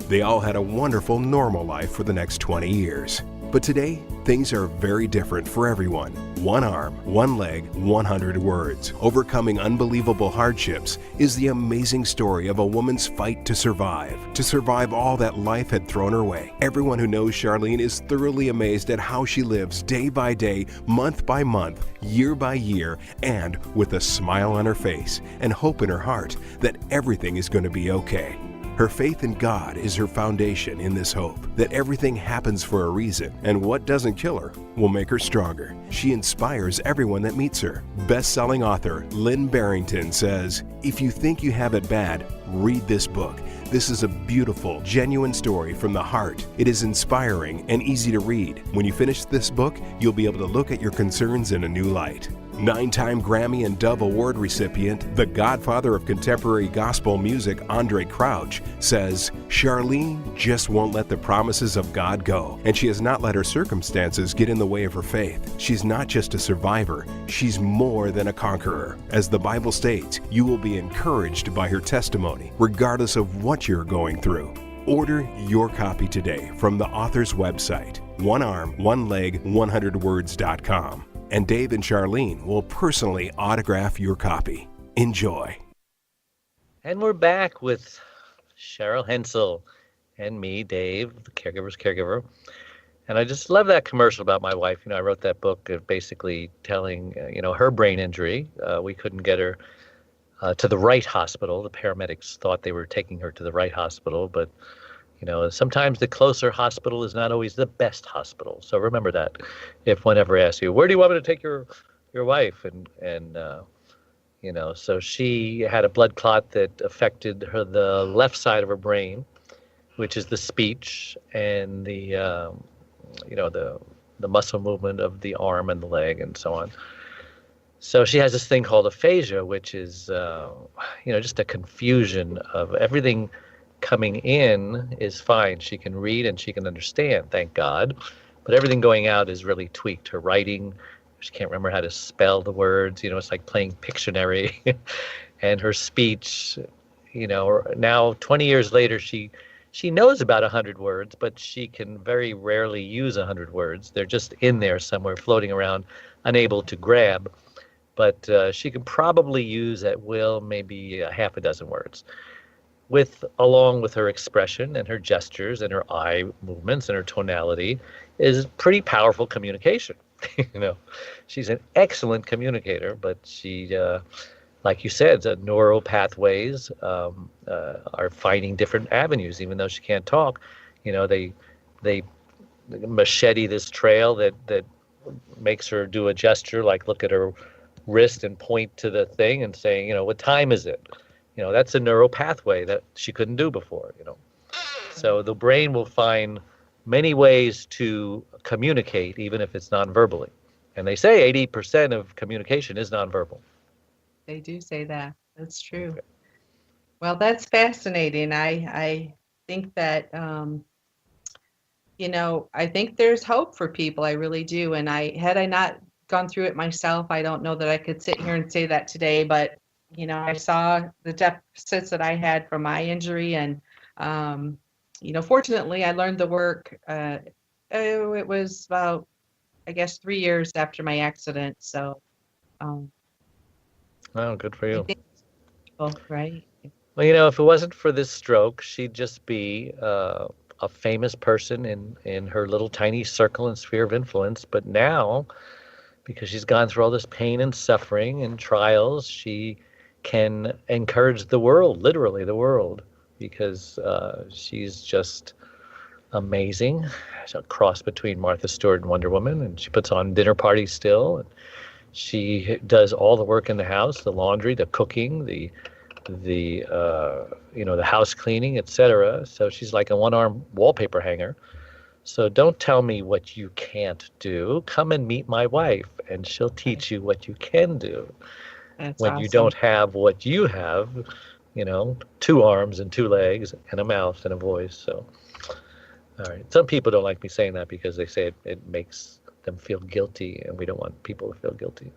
They all had a wonderful, normal life for the next 20 years. But today, things are very different for everyone. One arm, one leg, 100 words. Overcoming unbelievable hardships is the amazing story of a woman's fight to survive all that life had thrown her way. Everyone who knows Charlene is thoroughly amazed at how she lives day by day, month by month, year by year, and with a smile on her face and hope in her heart that everything is going to be okay. Her faith in God is her foundation in this hope that everything happens for a reason, and what doesn't kill her will make her stronger. She inspires everyone that meets her. Best-selling author Lynn Barrington says, "If you think you have it bad, read this book. This is a beautiful, genuine story from the heart. It is inspiring and easy to read. When you finish this book, you'll be able to look at your concerns in a new light." 9-time Grammy and Dove Award recipient, the godfather of contemporary gospel music, Andre Crouch, says, "Charlene just won't let the promises of God go, and she has not let her circumstances get in the way of her faith. She's not just a survivor, she's more than a conqueror. As the Bible states, you will be encouraged by her testimony, regardless of what you're going through." Order your copy today from the author's website, onearm1leg100words.com. And Dave and Charlene will personally autograph your copy. Enjoy. And we're back with Sheryl Hensel and me, Dave, the caregiver's caregiver. And I just love that commercial about my wife. I wrote that book basically telling, her brain injury. We couldn't get her to the right hospital. The paramedics thought they were taking her to the right hospital, but sometimes the closer hospital is not always the best hospital. So remember that if one ever asks you, where do you want me to take your wife? And so she had a blood clot that affected the left side of her brain, which is the speech and the muscle movement of the arm and the leg and so on. So she has this thing called aphasia, which is, just a confusion of everything. Coming in is fine. She can read and she can understand, thank God. But everything going out is really tweaked. Her writing, she can't remember how to spell the words. It's like playing Pictionary. And her speech, now 20 years later, she knows about 100 words, but she can very rarely use 100 words. They're just in there somewhere, floating around, unable to grab. But she can probably use at will maybe a half a dozen words. along with her expression and her gestures and her eye movements and her tonality, is pretty powerful communication. You know, she's an excellent communicator, but she, like you said, the neural pathways are finding different avenues, even though she can't talk. You know, they machete this trail that makes her do a gesture, like look at her wrist and point to the thing and saying, you know, what time is it? You know, that's a neural pathway that she couldn't do before, you know. So the brain will find many ways to communicate, even if it's non-verbally. And they say 80% of communication is nonverbal. They do say that. That's true. Okay. Well, that's fascinating. I think that, you know, I think there's hope for people. I really do. And had I not gone through it myself, I don't know that I could sit here and say that today. But, you know, I saw the deficits that I had from my injury. And, you know, fortunately, I learned the work. It was about, I guess, 3 years after my accident. So, oh, good for you. Right. Well, you know, if it wasn't for this stroke, she'd just be a famous person in her little tiny circle and sphere of influence. But now, because she's gone through all this pain and suffering and trials, she can encourage the world, literally the world, because she's just amazing. She's a cross between Martha Stewart and Wonder Woman, and she puts on dinner parties still. And she does all the work in the house, the laundry, the cooking, the you know, the house cleaning, etc. So she's like a one-arm wallpaper hanger. So don't tell me what you can't do. Come and meet my wife, and she'll teach you what you can do. That's when awesome. You don't have what you have, you know, 2 arms and 2 legs and a mouth and a voice. So, all right. Some people don't like me saying that because they say it makes them feel guilty, and we don't want people to feel guilty.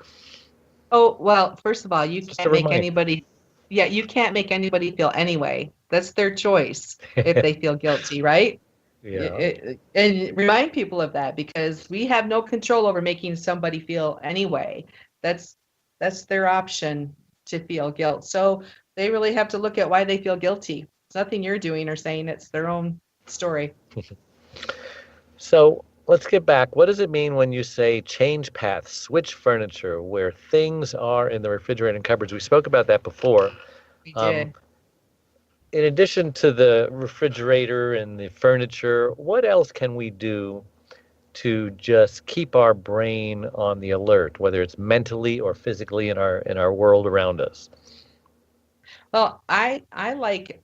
Oh, well, first of all, you can't make anybody, you can't make anybody feel anyway. That's their choice if they feel guilty, right? Yeah. And remind people of that, because we have no control over making somebody feel anyway. That's their option to feel guilt. So they really have to look at why they feel guilty. It's nothing you're doing or saying, it's their own story. So let's get back. What does it mean when you say change paths, switch furniture, where things are in the refrigerator and cupboards? We spoke about that before. We did. In addition to the refrigerator and the furniture, what else can we do to just keep our brain on the alert, whether it's mentally or physically in our world around us? Well, I like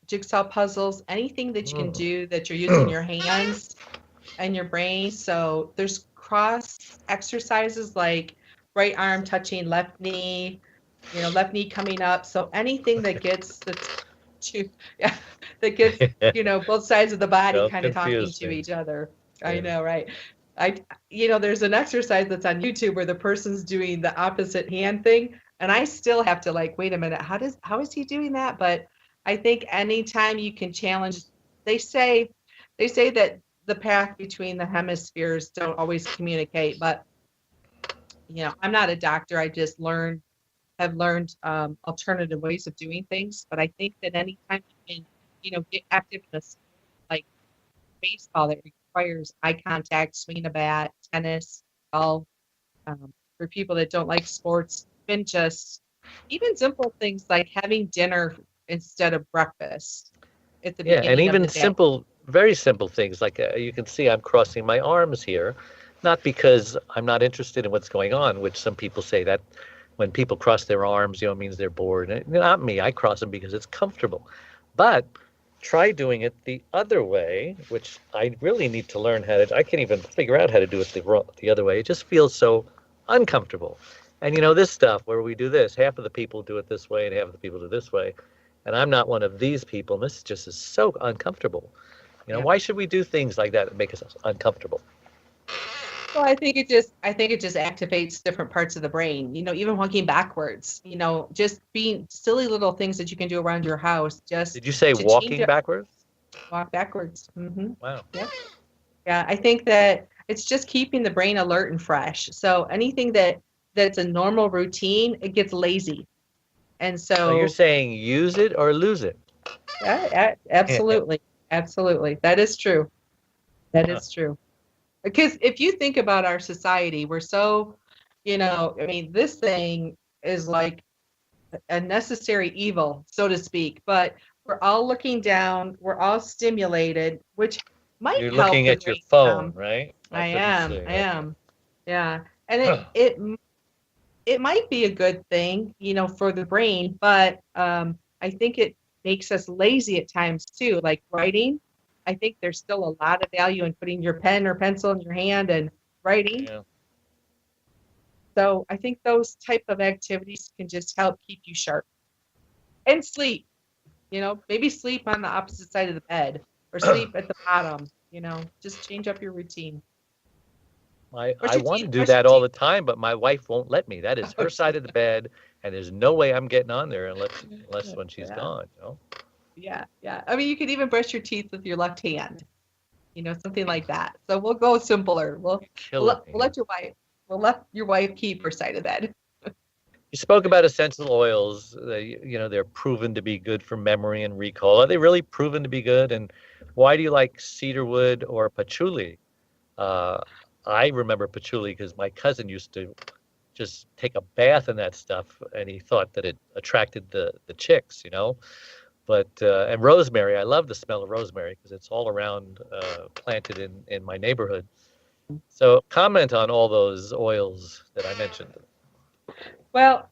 jigsaw puzzles, anything that you can do that you're using your hands and your brain. So there's cross exercises like right arm touching left knee, you know, left knee coming up. So anything that gets you know, both sides of the body kind of talking to each other. Yeah. I know, right? You know, there's an exercise that's on YouTube where the person's doing the opposite hand thing, and I still have to like, wait a minute, how is he doing that? But I think anytime you can challenge, they say that the path between the hemispheres don't always communicate, but you know, I'm not a doctor. I just have learned alternative ways of doing things. But I think that anytime you can, you know, get active in a sport like baseball that requires eye contact, swinging a bat, tennis, golf, for people that don't like sports, even simple things like having dinner instead of breakfast at the beginning and even of the simple, very simple things like you can see I'm crossing my arms here, not because I'm not interested in what's going on, which some people say that when people cross their arms, you know, it means they're bored. Not me. I cross them because it's comfortable. But try doing it the other way, which I really need to learn how to. I can't even figure out how to do it the other way. It just feels so uncomfortable. And you know, this stuff where we do this, half of the people do it this way and half of the people do it this way. And I'm not one of these people. And this just is so uncomfortable. You know, why should we do things like that make us uncomfortable? Well, I think it just activates different parts of the brain. You know, even walking backwards. You know, just being silly little things that you can do around your house. Did you say walking backwards? Walk backwards. Mm-hmm. Wow. Yeah. I think that it's just keeping the brain alert and fresh. So anything that's a normal routine, it gets lazy. And so you're saying use it or lose it? Absolutely. Absolutely. That is true. That is true. Because if you think about our society, we're so, I mean, this thing is like a necessary evil, so to speak, but we're all looking down, we're all stimulated, which might You're help looking the at your brain phone, some. right? I That's what you're am. saying. I Okay. am. Yeah. And it might be a good thing, for the brain, but I think it makes us lazy at times too. Like writing, I think there's still a lot of value in putting your pen or pencil in your hand and writing. Yeah. So I think those type of activities can just help keep you sharp and sleep. Maybe sleep on the opposite side of the bed or sleep at the bottom. Just change up your routine. I Brush your want teeth. to do Brush that your all teeth. the time, but my wife won't let me. That is her side Okay. of the bed, and there's no way I'm getting on there unless when she's Yeah. gone. Yeah. Yeah. I mean, you could even brush your teeth with your left hand. Something like that. So we'll go simpler. We'll You're we'll killing let, me we'll here. let your wife we'll let your wife keep her side of bed. You spoke about essential oils. They're proven to be good for memory and recall. Are they really proven to be good? And why do you like cedarwood or patchouli? Uh, I remember patchouli because my cousin used to just take a bath in that stuff, and he thought that it attracted the chicks. But and rosemary, I love the smell of rosemary because it's all around planted in my neighborhood. So comment on all those oils that I mentioned. Well,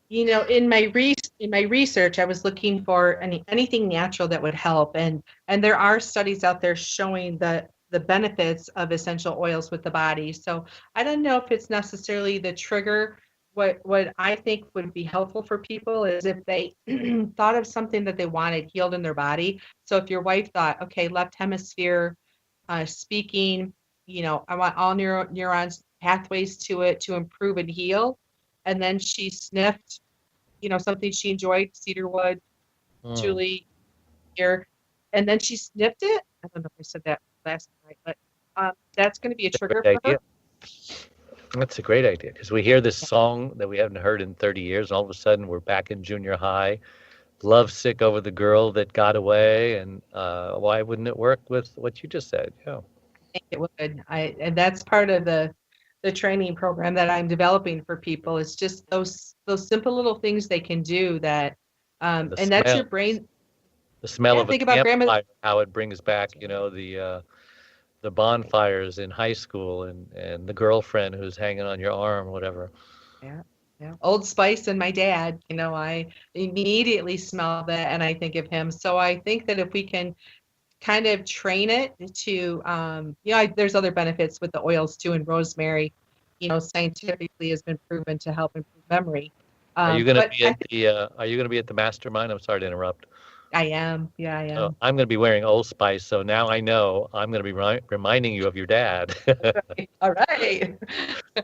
in my research, I was looking for anything natural that would help, and there are studies out there showing the benefits of essential oils with the body. So I don't know if it's necessarily the trigger. What I think would be helpful for people is if they thought of something that they wanted healed in their body. So if your wife thought, okay, left hemisphere speaking, I want all neurons pathways to it to improve and heal. And then she sniffed, something she enjoyed, cedarwood, Mm, Julie here, and then she sniffed it. I don't know if I said that last night, but that's going to be a trigger great for her. idea. That's a great idea because we hear this song that we haven't heard in 30 years, and all of a sudden we're back in junior high, lovesick over the girl that got away. And why wouldn't it work with what you just said? Yeah. I think it would. And that's part of the training program that I'm developing for people. It's just those simple little things they can do that, The and that's your smell, brain. the smell Yeah, of a think about grandma. campfire, how it brings back, the bonfires in high school and the girlfriend who's hanging on your arm, whatever. Yeah, yeah. Old Spice and my dad, I immediately smell that and I think of him. So I think that if we can kind of train it to, there's other benefits with the oils too, and rosemary, scientifically has been proven to help improve memory. Are you going to But be I at think the mastermind? I'm sorry to interrupt. I am. Yeah, I So am. I'm going to be wearing Old Spice, so now I know I'm going to be reminding you of your dad. All right.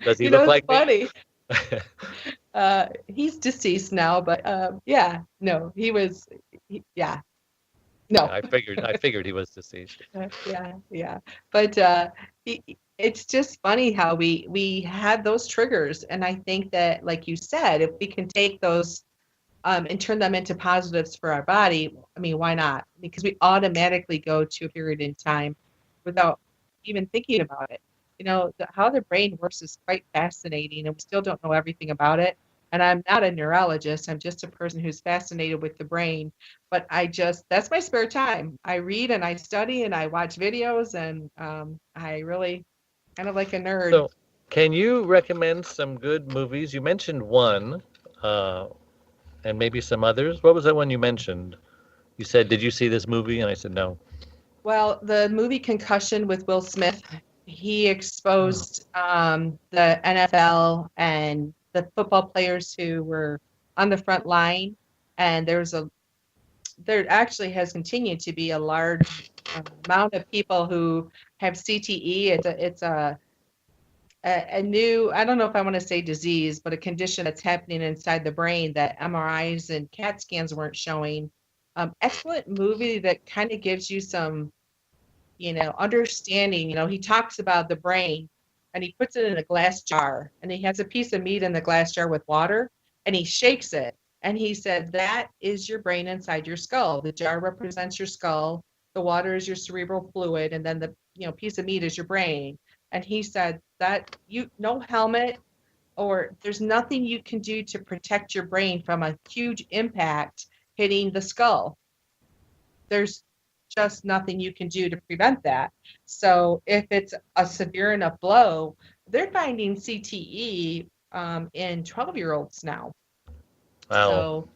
Does he look It's like me? funny. He's deceased now, but yeah, no, yeah, Yeah, no. I figured he was deceased. Yeah, yeah. But it's just funny how we had those triggers, and I think that, like you said, if we can take those and turn them into positives for our body, I mean, why not? Because we automatically go to a period in time without even thinking about it. How the brain works is quite fascinating, and we still don't know everything about it. And I'm not a neurologist. I'm just a person who's fascinated with the brain. But that's my spare time. I read and I study and I watch videos, and I really kind of like a nerd. So, can you recommend some good movies? You mentioned one, uh, and maybe some others. What was that one you mentioned? You said, "Did you see this movie?" And I said, "No." Well, the movie Concussion with Will Smith, he Hmm. exposed the NFL and the football players who were on the front line, and there actually has continued to be a large amount of people who have CTE. It's a new, I don't know if I want to say disease, but a condition that's happening inside the brain that MRIs and CAT scans weren't showing. Excellent movie that kind of gives you some understanding. He talks about the brain and he puts it in a glass jar and he has a piece of meat in the glass jar with water and he shakes it. And he said, that is your brain inside your skull. The jar represents your skull. The water is your cerebral fluid. And then the piece of meat is your brain. And he said that no helmet, or there's nothing you can do to protect your brain from a huge impact hitting the skull. There's just nothing you can do to prevent that. So if it's a severe enough blow, they're finding CTE in 12-year-olds now. Wow.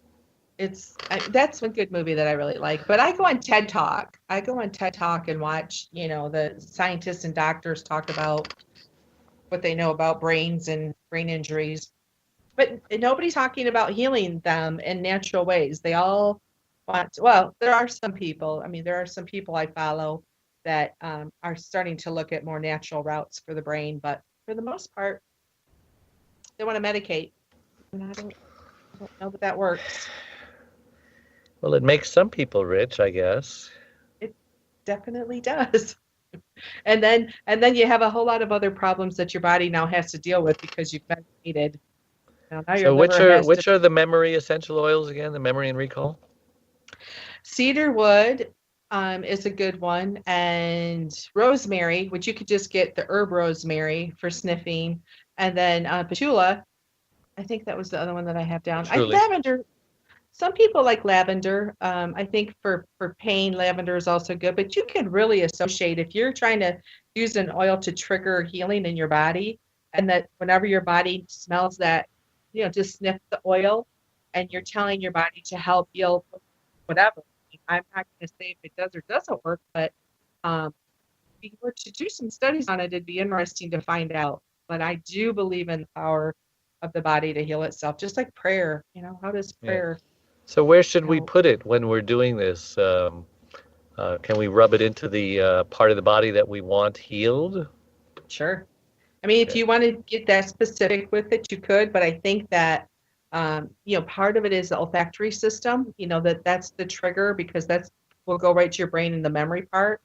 So that's one good movie that I really like. But I go on TED Talk. And watch, the scientists and doctors talk about what they know about brains and brain injuries. But nobody's talking about healing them in natural ways. They all there are some people. There are some people I follow that are starting to look at more natural routes for the brain. But for the most part, they want to medicate. And I don't know that works. Well, it makes some people rich, I guess. It definitely does. And then you have a whole lot of other problems that your body now has to deal with because you've medicated. Now So which are the memory essential oils again? The memory and recall? Cedarwood is a good one, and rosemary, which you could just get the herb rosemary for sniffing, and then patchouli. I think that was the other one that I have down. Lavender. Some people like lavender. I think for pain, lavender is also good, but you can really associate if you're trying to use an oil to trigger healing in your body, and that whenever your body smells that, just sniff the oil, and you're telling your body to help heal whatever. I'm not going to say if it does or doesn't work, but if we were to do some studies on it, it'd be interesting to find out. But I do believe in the power of the body to heal itself, just like prayer. How does prayer? So where should we put it when we're doing this? Can we rub it into the part of the body that we want healed? Sure. If you want to get that specific with it, you could, but I think that part of it is the olfactory system, that's the trigger, because will go right to your brain in the memory part.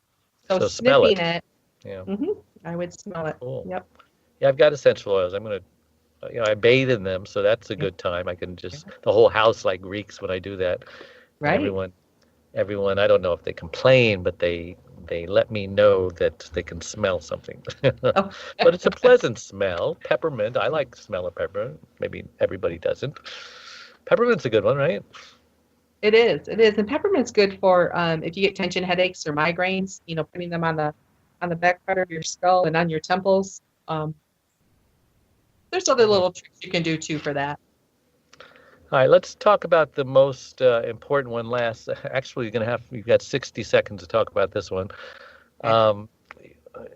So sniffing it. Yeah. I would smell it. Cool. Yep. Yeah, I've got essential oils. I'm going to, I bathe in them, so that's a good time. I can the whole house reeks when I do that. Right. Everyone, I don't know if they complain, but they let me know that they can smell something. Oh. But it's a pleasant smell. Peppermint, I like the smell of peppermint. Maybe everybody doesn't. Peppermint's a good one, right? It is. And peppermint's good for if you get tension headaches or migraines, putting them on the back part of your skull and on your temples. There's other little tricks you can do too for that. All right, let's talk about the most important one last. Actually, you've got 60 seconds to talk about this one.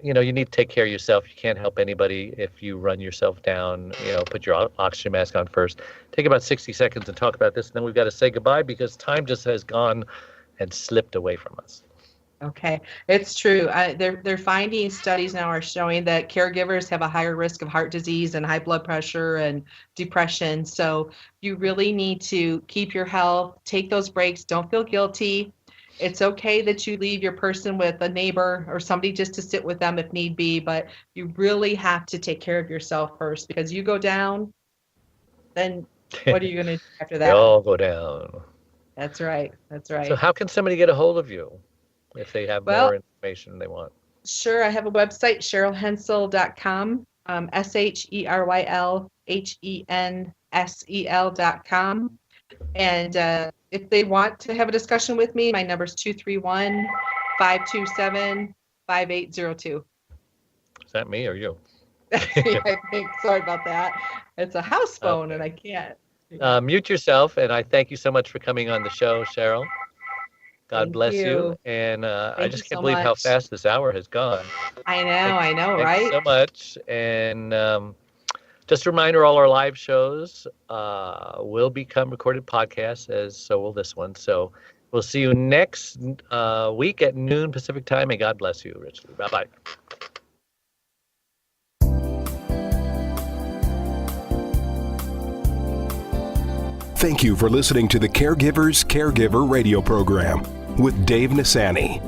You need to take care of yourself. You can't help anybody if you run yourself down. Put your oxygen mask on first. Take about 60 seconds to talk about this, and then we've got to say goodbye because time just has gone and slipped away from us. Okay, it's true. They're finding studies now are showing that caregivers have a higher risk of heart disease and high blood pressure and depression. So you really need to keep your health, take those breaks. Don't feel guilty. It's okay that you leave your person with a neighbor or somebody just to sit with them if need be, but you really have to take care of yourself first, because you go down, then what are you going to do after that? They all go down. That's right. So how can somebody get a hold of you if they have more information they want? Sure. I have a website, SherylHensel.com, SherylHensel.com. And if they want to have a discussion with me, my number is 231-527-5802. Is that me or you? I think. Sorry about that. It's a house phone and I can't. Mute yourself. And I thank you so much for coming on the show, Sheryl. God bless you. And I just can't believe how fast this hour has gone. I know, right? Thanks so much. And just a reminder, all our live shows will become recorded podcasts, so will this one. So we'll see you next week at noon Pacific time. And God bless you richly. Bye-bye. Thank you for listening to the Caregiver radio program with Dave Nassani.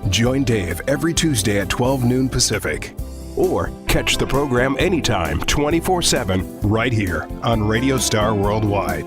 Join Dave every Tuesday at 12 noon Pacific. or catch the program anytime, 24/7, right here on Radio Star Worldwide.